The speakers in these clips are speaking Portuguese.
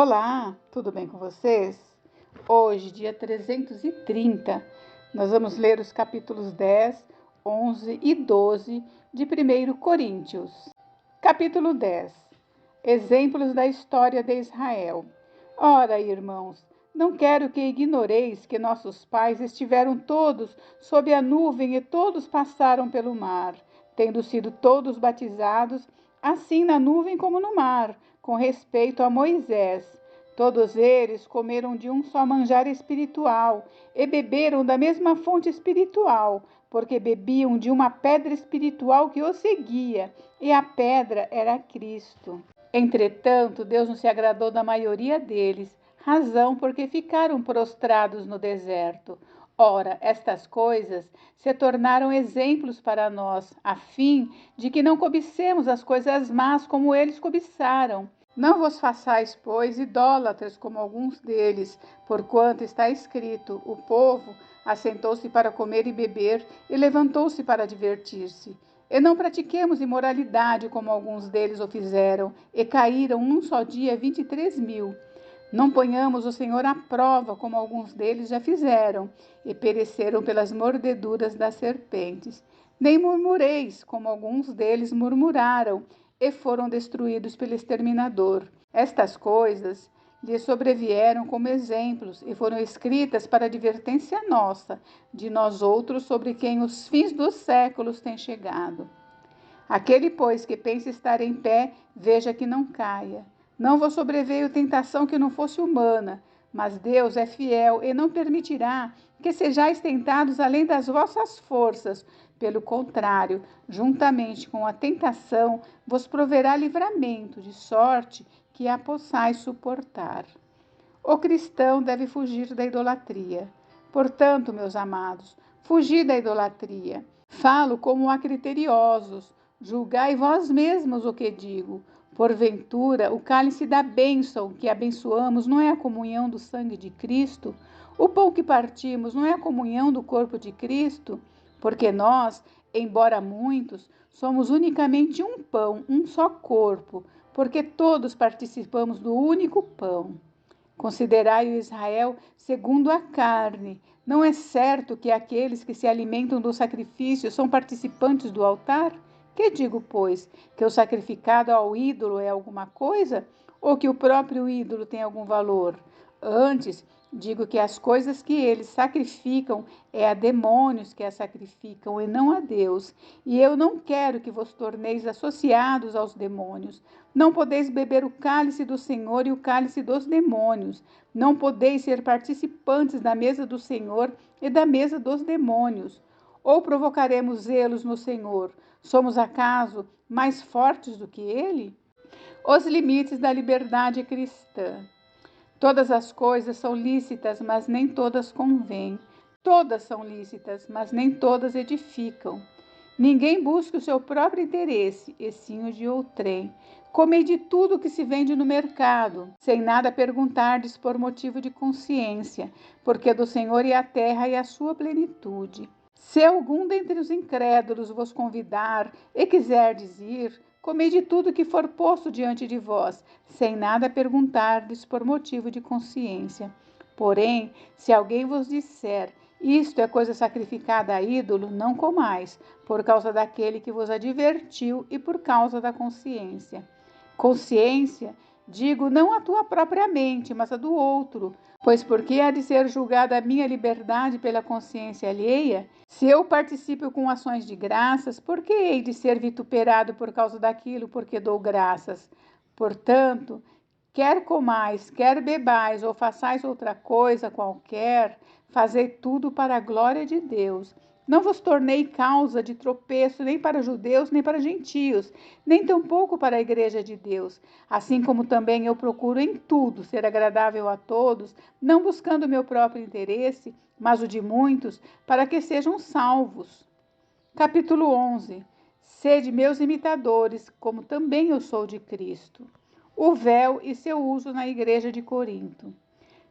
Olá, tudo bem com vocês? Hoje, dia 330, nós vamos ler os capítulos 10, 11 e 12 de 1 Coríntios. Capítulo 10. Exemplos da história de Israel. Ora, irmãos, não quero que ignoreis que nossos pais estiveram todos sob a nuvem e todos passaram pelo mar, tendo sido todos batizados, assim na nuvem como no mar, com respeito a Moisés. Todos eles comeram de um só manjar espiritual e beberam da mesma fonte espiritual, porque bebiam de uma pedra espiritual que os seguia, e a pedra era Cristo. Entretanto, Deus não se agradou da maioria deles, razão porque ficaram prostrados no deserto. Ora, estas coisas se tornaram exemplos para nós, a fim de que não cobicemos as coisas más como eles cobiçaram. Não vos façais, pois, idólatras como alguns deles, porquanto está escrito: o povo assentou-se para comer e beber e levantou-se para divertir-se. E não pratiquemos imoralidade como alguns deles o fizeram, e caíram num só dia 23.000. Não ponhamos o Senhor à prova, como alguns deles já fizeram, e pereceram pelas mordeduras das serpentes. Nem murmureis, como alguns deles murmuraram, e foram destruídos pelo exterminador. Estas coisas lhes sobrevieram como exemplos, e foram escritas para advertência nossa, de nós outros, sobre quem os fins dos séculos têm chegado. Aquele, pois, que pensa estar em pé, veja que não caia. Não vos sobreveio tentação que não fosse humana, mas Deus é fiel e não permitirá que sejais tentados além das vossas forças. Pelo contrário, juntamente com a tentação, vos proverá livramento, de sorte que a possais suportar. O cristão deve fugir da idolatria. Portanto, meus amados, fugi da idolatria. Falo como a criteriosos. Julgai vós mesmos o que digo. Porventura, o cálice da bênção que abençoamos não é a comunhão do sangue de Cristo? O pão que partimos não é a comunhão do corpo de Cristo? Porque nós, embora muitos, somos unicamente um pão, um só corpo, porque todos participamos do único pão. Considerai o Israel segundo a carne. Não é certo que aqueles que se alimentam do sacrifício são participantes do altar? Que digo, pois, que o sacrificado ao ídolo é alguma coisa? Ou que o próprio ídolo tem algum valor? Antes, digo que as coisas que eles sacrificam é a demônios que as sacrificam e não a Deus. E eu não quero que vos torneis associados aos demônios. Não podeis beber o cálice do Senhor e o cálice dos demônios. Não podeis ser participantes da mesa do Senhor e da mesa dos demônios. Ou provocaremos zelos no Senhor? Somos acaso mais fortes do que ele? Os limites da liberdade cristã. Todas as coisas são lícitas, mas nem todas convêm. Todas são lícitas, mas nem todas edificam. Ninguém busca o seu próprio interesse, e sim o de outrem. Comei de tudo que se vende no mercado, sem nada perguntardes por motivo de consciência, porque do Senhor é a terra e a sua plenitude. Se algum dentre os incrédulos vos convidar e quiserdes ir, comei de tudo que for posto diante de vós, sem nada perguntardes por motivo de consciência. Porém, se alguém vos disser: isto é coisa sacrificada a ídolo, não comais, por causa daquele que vos advertiu e por causa da consciência. Consciência, digo, não a tua própria mente, mas a do outro. Pois por que há de ser julgada a minha liberdade pela consciência alheia? Se eu participo com ações de graças, por que hei de ser vituperado por causa daquilo porque dou graças? Portanto, quer comais, quer bebais ou façais outra coisa qualquer, fazei tudo para a glória de Deus. Não vos tornei causa de tropeço nem para judeus, nem para gentios, nem tampouco para a igreja de Deus. Assim como também eu procuro em tudo ser agradável a todos, não buscando o meu próprio interesse, mas o de muitos, para que sejam salvos. Capítulo 11. Sede meus imitadores, como também eu sou de Cristo. O véu e seu uso na igreja de Corinto.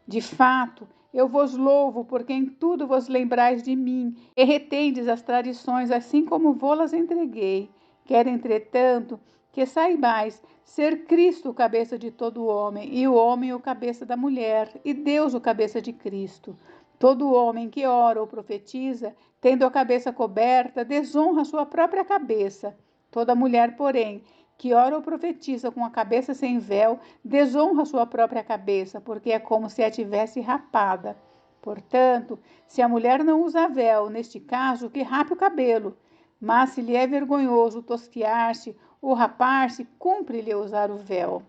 De fato, eu vos louvo, porque em tudo vos lembrais de mim, e retendes as tradições, assim como vô-las entreguei. Quero, entretanto, que saibais ser Cristo o cabeça de todo homem, e o homem o cabeça da mulher, e Deus o cabeça de Cristo. Todo homem que ora ou profetiza, tendo a cabeça coberta, desonra sua própria cabeça. Toda mulher, porém, que ora ou profetiza com a cabeça sem véu, desonra sua própria cabeça, porque é como se a tivesse rapada. Portanto, se a mulher não usa véu, neste caso, que rape o cabelo. Mas se lhe é vergonhoso tosquiar-se ou rapar-se, cumpre-lhe usar o véu.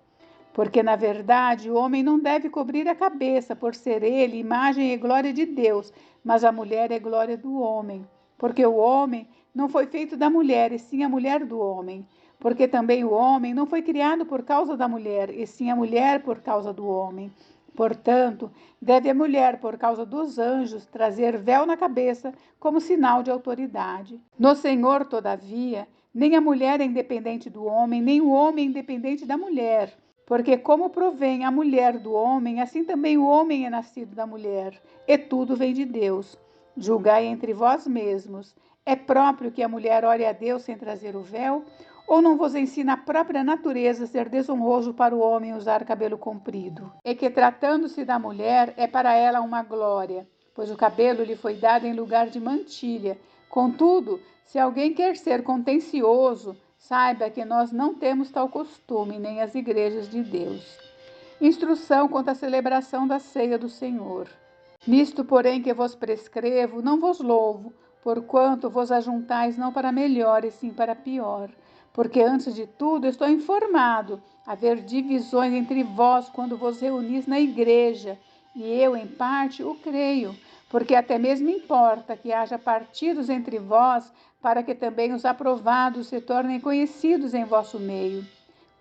Porque, na verdade, o homem não deve cobrir a cabeça, por ser ele imagem e glória de Deus, mas a mulher é glória do homem. Porque o homem não foi feito da mulher, e sim a mulher do homem. Porque também o homem não foi criado por causa da mulher, e sim a mulher por causa do homem. Portanto, deve a mulher, por causa dos anjos, trazer véu na cabeça como sinal de autoridade. No Senhor, todavia, nem a mulher é independente do homem, nem o homem é independente da mulher. Porque como provém a mulher do homem, assim também o homem é nascido da mulher, e tudo vem de Deus. Julgai entre vós mesmos. É próprio que a mulher ore a Deus sem trazer o véu? Ou não vos ensina a própria natureza ser desonroso para o homem usar cabelo comprido? E que, tratando-se da mulher, é para ela uma glória, pois o cabelo lhe foi dado em lugar de mantilha. Contudo, se alguém quer ser contencioso, saiba que nós não temos tal costume, nem as igrejas de Deus. Instrução quanto à celebração da ceia do Senhor. Nisto, porém, que vos prescrevo, não vos louvo, porquanto vos ajuntais não para melhor, e sim para pior. Porque, antes de tudo, estou informado haver divisões entre vós quando vos reunis na igreja, e eu, em parte, o creio, porque até mesmo importa que haja partidos entre vós, para que também os aprovados se tornem conhecidos em vosso meio.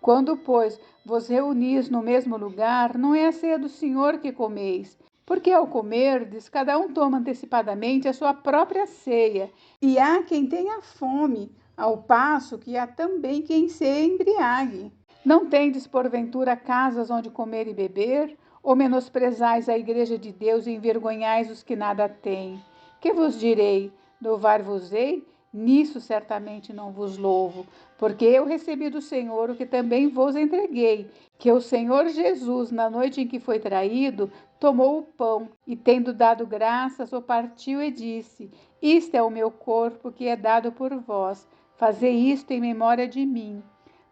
Quando, pois, vos reunis no mesmo lugar, não é a ceia do Senhor que comeis, porque ao comerdes, cada um toma antecipadamente a sua própria ceia, e há quem tenha fome, ao passo que há também quem se embriague. Não tendes, porventura, casas onde comer e beber? Ou menosprezais a igreja de Deus e envergonhais os que nada têm? Que vos direi? Louvar-vos-ei? Nisso certamente não vos louvo, porque eu recebi do Senhor o que também vos entreguei, que o Senhor Jesus, na noite em que foi traído, tomou o pão e, tendo dado graças, o partiu e disse: Isto é o meu corpo que é dado por vós. Fazei isto em memória de mim.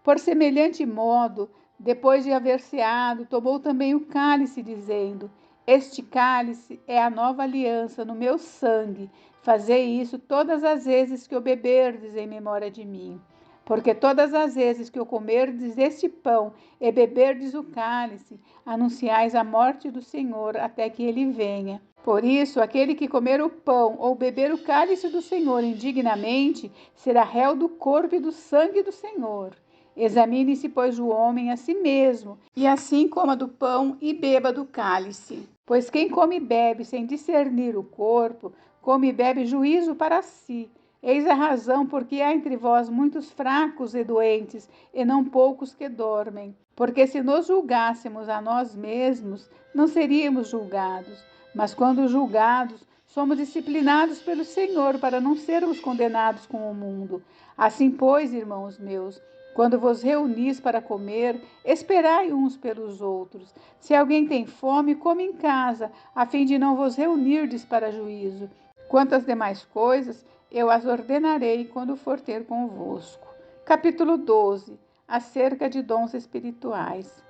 Por semelhante modo, depois de haver ceado, tomou também o cálice, dizendo: Este cálice é a nova aliança no meu sangue. Fazei isso todas as vezes que o beberdes em memória de mim. Porque todas as vezes que o comerdes este pão e beberdes o cálice, anunciais a morte do Senhor até que ele venha. Por isso, aquele que comer o pão ou beber o cálice do Senhor indignamente, será réu do corpo e do sangue do Senhor. Examine-se, pois, o homem a si mesmo, e assim coma do pão e beba do cálice. Pois quem come e bebe sem discernir o corpo, come e bebe juízo para si. Eis a razão porque há entre vós muitos fracos e doentes, e não poucos que dormem. Porque se nos julgássemos a nós mesmos, não seríamos julgados. Mas quando julgados, somos disciplinados pelo Senhor para não sermos condenados com o mundo. Assim, pois, irmãos meus, quando vos reunis para comer, esperai uns pelos outros. Se alguém tem fome, come em casa, a fim de não vos reunirdes para juízo. Quanto às demais coisas, eu as ordenarei quando for ter convosco. Capítulo 12. Acerca de dons espirituais.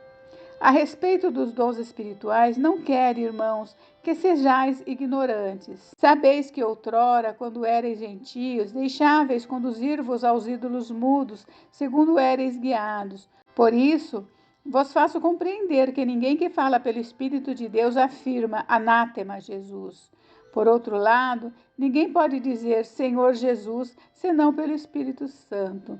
A respeito dos dons espirituais, não quero, irmãos, que sejais ignorantes. Sabeis que outrora, quando éreis gentios, deixáveis conduzir-vos aos ídolos mudos, segundo éreis guiados. Por isso, vos faço compreender que ninguém que fala pelo Espírito de Deus afirma anátema Jesus. Por outro lado, ninguém pode dizer Senhor Jesus, senão pelo Espírito Santo.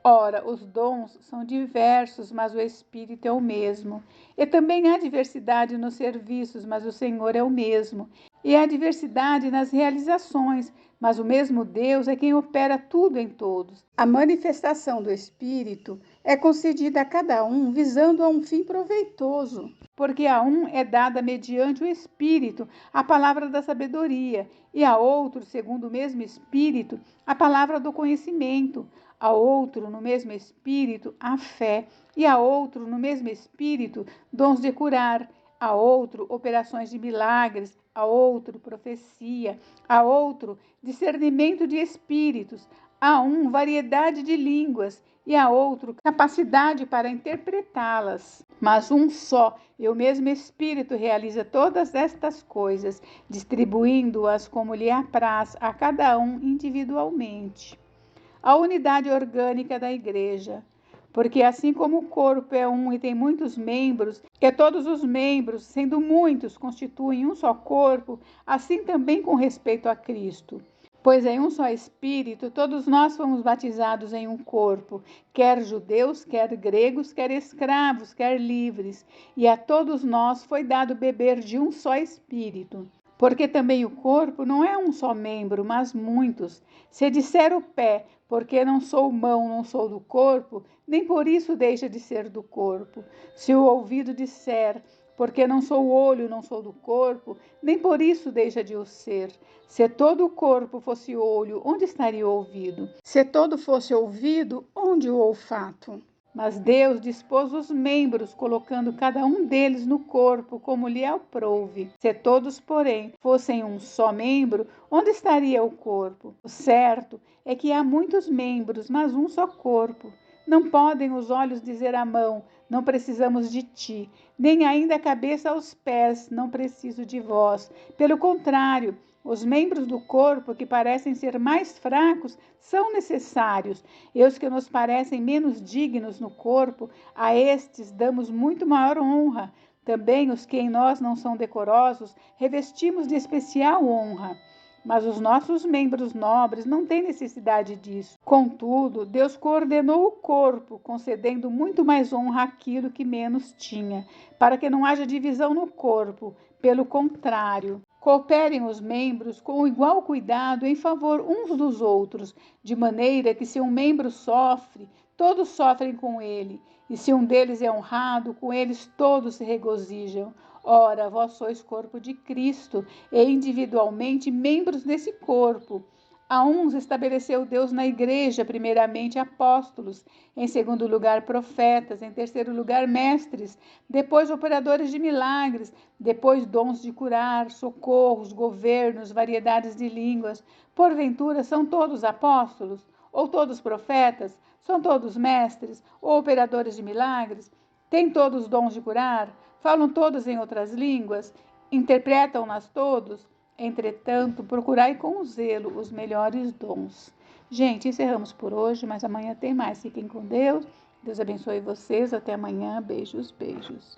Ora, os dons são diversos, mas o Espírito é o mesmo. E também há diversidade nos serviços, mas o Senhor é o mesmo. E há diversidade nas realizações, mas o mesmo Deus é quem opera tudo em todos. A manifestação do Espírito é concedida a cada um visando a um fim proveitoso, porque a um é dada mediante o Espírito a palavra da sabedoria, e a outro, segundo o mesmo Espírito, a palavra do conhecimento, a outro, no mesmo Espírito, a fé, e a outro, no mesmo Espírito, dons de curar, a outro, operações de milagres, a outro, profecia, a outro, discernimento de espíritos, a um, variedade de línguas, e a outro, capacidade para interpretá-las. Mas um só e o mesmo Espírito realiza todas estas coisas, distribuindo-as como lhe apraz a cada um individualmente. A unidade orgânica da Igreja. Porque assim como o corpo é um e tem muitos membros, e todos os membros, sendo muitos, constituem um só corpo, assim também com respeito a Cristo. Pois em um só Espírito, todos nós fomos batizados em um corpo, quer judeus, quer gregos, quer escravos, quer livres, e a todos nós foi dado beber de um só Espírito. Porque também o corpo não é um só membro, mas muitos. Se disser o pé, porque não sou mão, não sou do corpo, nem por isso deixa de ser do corpo. Se o ouvido disser, porque não sou olho, não sou do corpo, nem por isso deixa de o ser. Se todo o corpo fosse olho, onde estaria o ouvido? Se todo fosse ouvido, onde o olfato? Mas Deus dispôs os membros, colocando cada um deles no corpo, como lhe aprouve. Se todos, porém, fossem um só membro, onde estaria o corpo? O certo é que há muitos membros, mas um só corpo. Não podem os olhos dizer à mão, não precisamos de ti, nem ainda a cabeça aos pés, não preciso de vós. Pelo contrário, os membros do corpo que parecem ser mais fracos são necessários, e os que nos parecem menos dignos no corpo, a estes damos muito maior honra. Também os que em nós não são decorosos, revestimos de especial honra. Mas os nossos membros nobres não têm necessidade disso. Contudo, Deus coordenou o corpo, concedendo muito mais honra àquilo que menos tinha, para que não haja divisão no corpo. Pelo contrário, cooperem os membros com igual cuidado em favor uns dos outros, de maneira que se um membro sofre, todos sofrem com ele, e se um deles é honrado, com eles todos se regozijam. Ora, vós sois corpo de Cristo e individualmente membros desse corpo. A uns estabeleceu Deus na igreja, primeiramente apóstolos, em segundo lugar profetas, em terceiro lugar mestres, depois operadores de milagres, depois dons de curar, socorros, governos, variedades de línguas. Porventura são todos apóstolos? Ou todos profetas? São todos mestres? Ou operadores de milagres? Têm todos dons de curar? Falam todos em outras línguas? Interpretam-nas todos? Entretanto, procurai com zelo os melhores dons. Gente, encerramos por hoje, mas amanhã tem mais. Fiquem com Deus. Deus abençoe vocês. Até amanhã. Beijos, beijos.